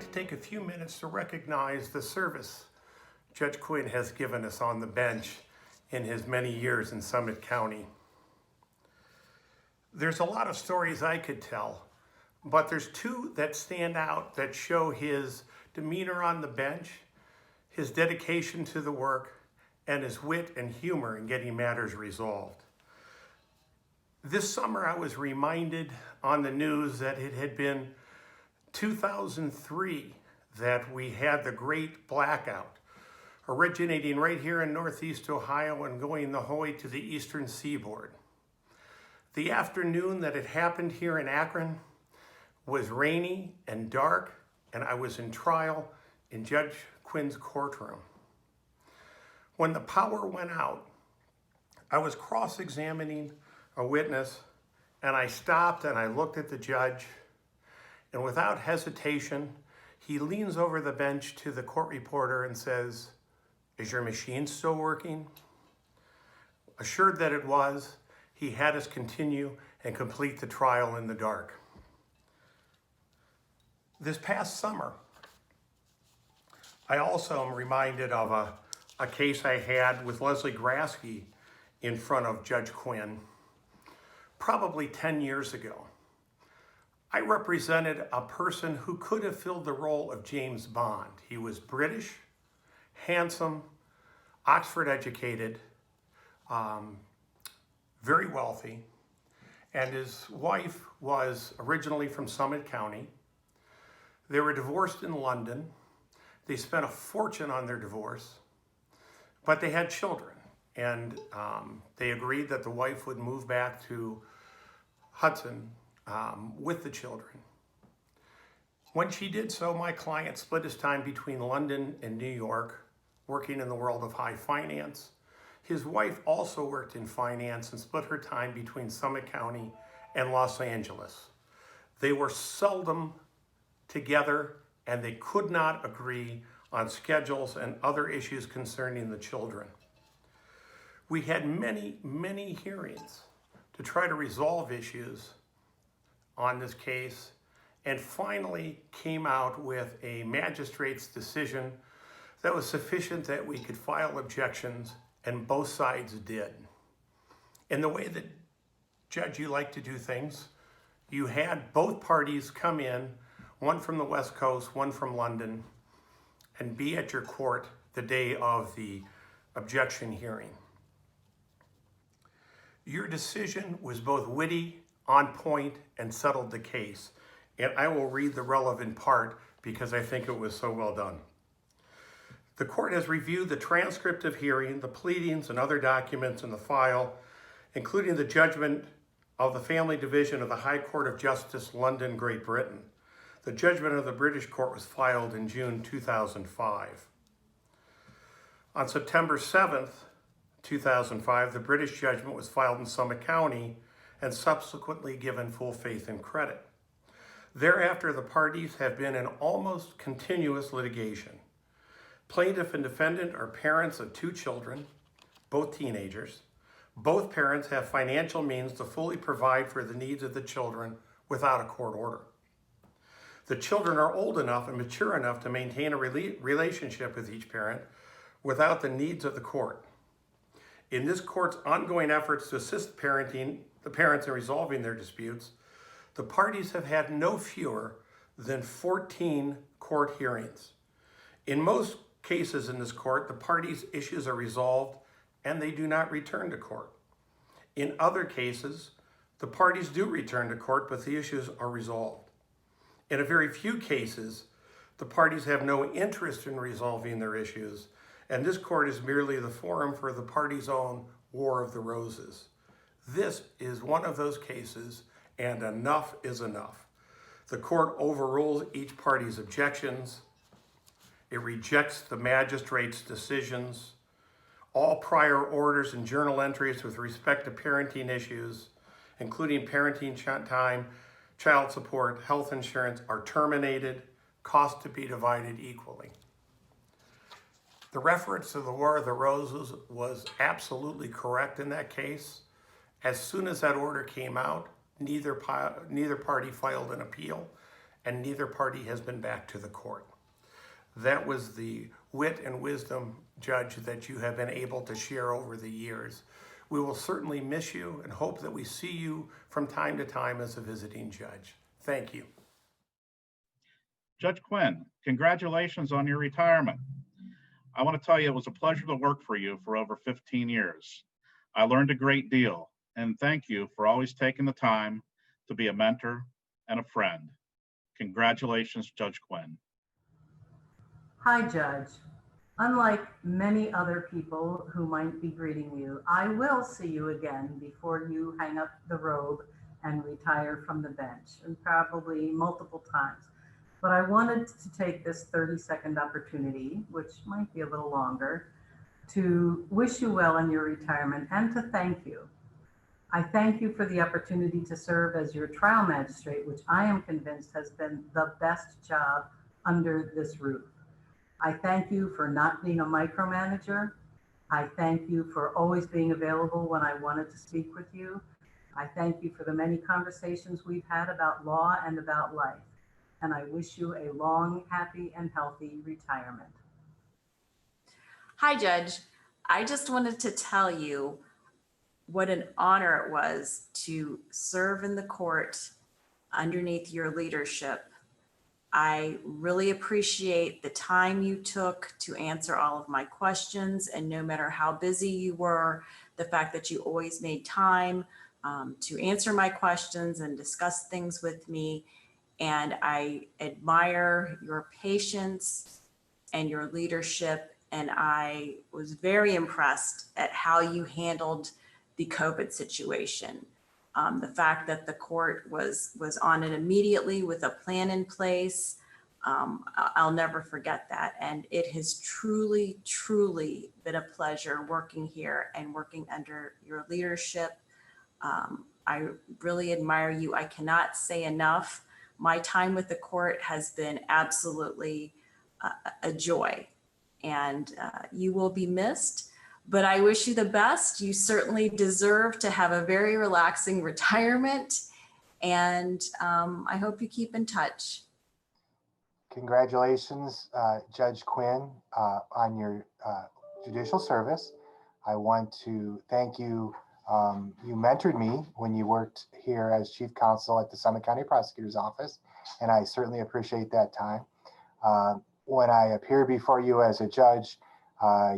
to take a few minutes to recognize the service Judge Quinn has given us on the bench in his many years in Summit County. There's a lot of stories I could tell, but there's two that stand out that show his demeanor on the bench, his dedication to the work, and his wit and humor in getting matters resolved. This summer I was reminded on the news that it had been 2003 that we had the great blackout, originating right here in Northeast Ohio and going the whole way to the eastern seaboard. The afternoon that it happened here in Akron was rainy and dark, and I was in trial in Judge Quinn's courtroom. When the power went out, I was cross-examining a witness, and I stopped and I looked at the judge, and without hesitation, he leans over the bench to the court reporter and says, "Is your machine still working?" Assured that it was, he had us continue and complete the trial in the dark. This past summer, I also am reminded of a case I had with Leslie Grasky in front of Judge Quinn probably 10 years ago. I represented a person who could have filled the role of James Bond. He was British, handsome, Oxford educated, very wealthy, and his wife was originally from Summit County. They were divorced in London. They spent a fortune on their divorce, but they had children, and they agreed that the wife would move back to Hudson with the children. When she did so, my client split his time between London and New York, working in the world of high finance. His wife also worked in finance and split her time between Summit County and Los Angeles. They were seldom together, and they could not agree on schedules and other issues concerning the children. We had many, many hearings to try to resolve issues on this case, and finally came out with a magistrate's decision that was sufficient that we could file objections, and both sides did. In the way that, Judge, you like to do things, you had both parties come in, one from the West Coast, one from London, and be at your court the day of the objection hearing. Your decision was both witty, on point, and settled the case. And I will read the relevant part because I think it was so well done. The court has reviewed the transcript of hearing, the pleadings, and other documents in the file, including the judgment of the Family Division of the High Court of Justice, London, Great Britain. The judgment of the British court was filed in June 2005. On September 7th, 2005, the British judgment was filed in Summit County and subsequently given full faith and credit. Thereafter, the parties have been in almost continuous litigation. Plaintiff and defendant are parents of two children, both teenagers. Both parents have financial means to fully provide for the needs of the children without a court order. The children are old enough and mature enough to maintain a relationship with each parent without the needs of the court. In this court's ongoing efforts to assist the parents in resolving their disputes, the parties have had no fewer than 14 court hearings. In most cases in this court, the parties' issues are resolved and they do not return to court. In other cases, the parties do return to court, but the issues are resolved. In a very few cases, the parties have no interest in resolving their issues, and this court is merely the forum for the parties' own War of the Roses. This is one of those cases, and enough is enough. The court overrules each party's objections. It rejects the magistrate's decisions. All prior orders and journal entries with respect to parenting issues, including parenting time, child support, health insurance, are terminated, costs to be divided equally. The reference to the War of the Roses was absolutely correct in that case. As soon as that order came out, neither party filed an appeal, and neither party has been back to the court. That was the wit and wisdom, Judge, that you have been able to share over the years. We will certainly miss you and hope that we see you from time to time as a visiting judge. Thank you. Judge Quinn, congratulations on your retirement. I want to tell you it was a pleasure to work for you for over 15 years. I learned a great deal, and thank you for always taking the time to be a mentor and a friend. Congratulations, Judge Quinn. Hi, Judge. Unlike many other people who might be greeting you, I will see you again before you hang up the robe and retire from the bench, and probably multiple times. But I wanted to take this 30-second opportunity, which might be a little longer, to wish you well in your retirement and to thank you. I thank you for the opportunity to serve as your trial magistrate, which I am convinced has been the best job under this roof. I thank you for not being a micromanager. I thank you for always being available when I wanted to speak with you. I thank you for the many conversations we've had about law and about life. And I wish you a long, happy, and healthy retirement. Hi, Judge. I just wanted to tell you what an honor it was to serve in the court underneath your leadership. I really appreciate the time you took to answer all of my questions, and no matter how busy you were, the fact that you always made time to answer my questions and discuss things with me. And I admire your patience and your leadership. And I was very impressed at how you handled the COVID situation. The fact that the court was on it immediately with a plan in place. I'll never forget that. And it has truly, truly been a pleasure working here and working under your leadership. I really admire you. I cannot say enough. My time with the court has been absolutely a joy, and you will be missed, but I wish you the best. You certainly deserve to have a very relaxing retirement, and I hope you keep in touch. Congratulations, Judge Quinn, on your judicial service. I want to thank you. You mentored me when you worked here as chief counsel at the Summit County Prosecutor's Office, and I certainly appreciate that time. When I appeared before you as a judge,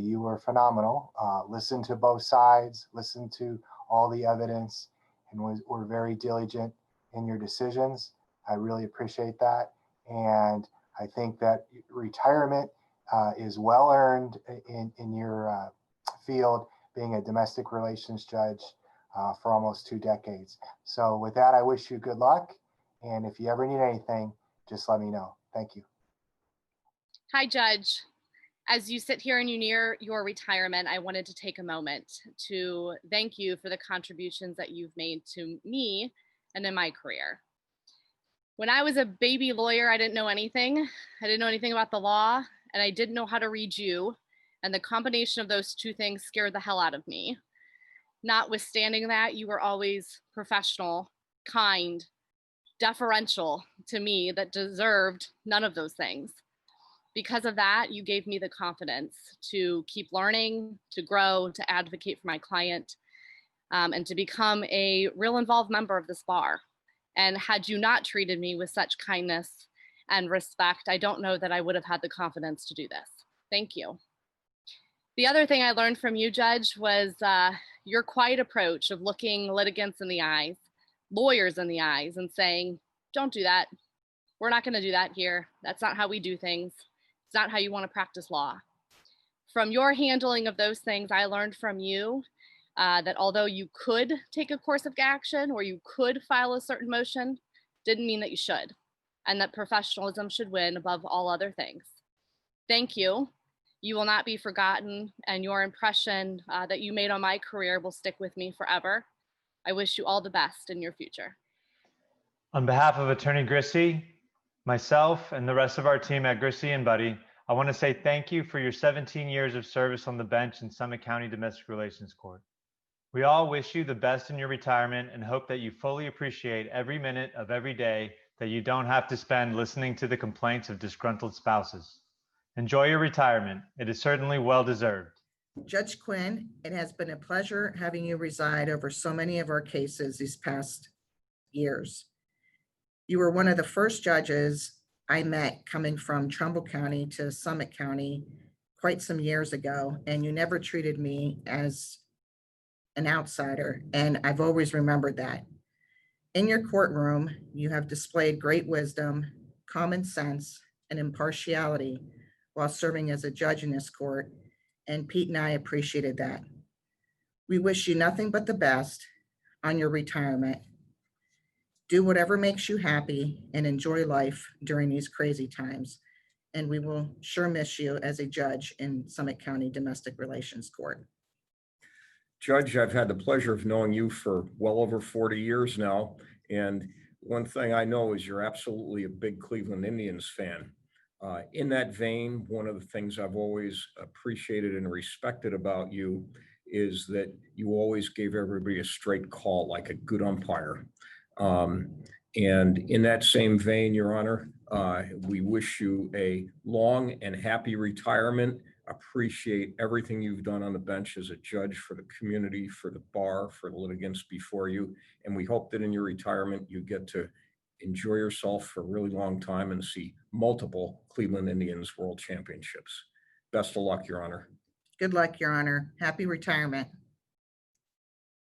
you were phenomenal. Listened to both sides, listened to all the evidence, and were very diligent in your decisions. I really appreciate that. And I think that retirement is well earned in your field, being a domestic relations judge for almost 2 decades. So with that, I wish you good luck. And if you ever need anything, just let me know. Thank you. Hi, Judge. As you sit here and you near your retirement, I wanted to take a moment to thank you for the contributions that you've made to me and in my career. When I was a baby lawyer, I didn't know anything. I didn't know anything about the law, and I didn't know how to read you. And the combination of those two things scared the hell out of me. Notwithstanding that, you were always professional, kind, deferential to me that deserved none of those things. Because of that, you gave me the confidence to keep learning, to grow, to advocate for my client, and to become a real involved member of this bar. And had you not treated me with such kindness and respect, I don't know that I would have had the confidence to do this. Thank you. The other thing I learned from you, Judge, was your quiet approach of looking litigants in the eyes, lawyers in the eyes, and saying, don't do that. We're not going to do that here. That's not how we do things. It's not how you want to practice law. From your handling of those things, I learned from you that although you could take a course of action or you could file a certain motion, didn't mean that you should, and that professionalism should win above all other things. Thank you. You will not be forgotten, and your impression that you made on my career will stick with me forever. I wish you all the best in your future. On behalf of Attorney Grissy, myself, and the rest of our team at Grissy & Buddy, I want to say thank you for your 17 years of service on the bench in Summit County Domestic Relations Court. We all wish you the best in your retirement and hope that you fully appreciate every minute of every day that you don't have to spend listening to the complaints of disgruntled spouses. Enjoy your retirement. It is certainly well deserved. Judge Quinn, it has been a pleasure having you reside over so many of our cases these past years. You were one of the first judges I met coming from Trumbull County to Summit County quite some years ago, and you never treated me as an outsider, and I've always remembered that. In your courtroom, you have displayed great wisdom, common sense, and impartiality while serving as a judge in this court, and Pete and I appreciated that. We wish you nothing but the best on your retirement. Do whatever makes you happy and enjoy life during these crazy times. And we will sure miss you as a judge in Summit County Domestic Relations Court. Judge, I've had the pleasure of knowing you for well over 40 years now. And one thing I know is you're absolutely a big Cleveland Indians fan. In that vein, one of the things I've always appreciated and respected about you is that you always gave everybody a straight call, like a good umpire. And in that same vein, Your Honor, we wish you a long and happy retirement. Appreciate everything you've done on the bench as a judge for the community, for the bar, for the litigants before you. And we hope that in your retirement, you get to enjoy yourself for a really long time and see multiple Cleveland Indians World Championships. Best of luck, Your Honor. Good luck, Your Honor. Happy retirement.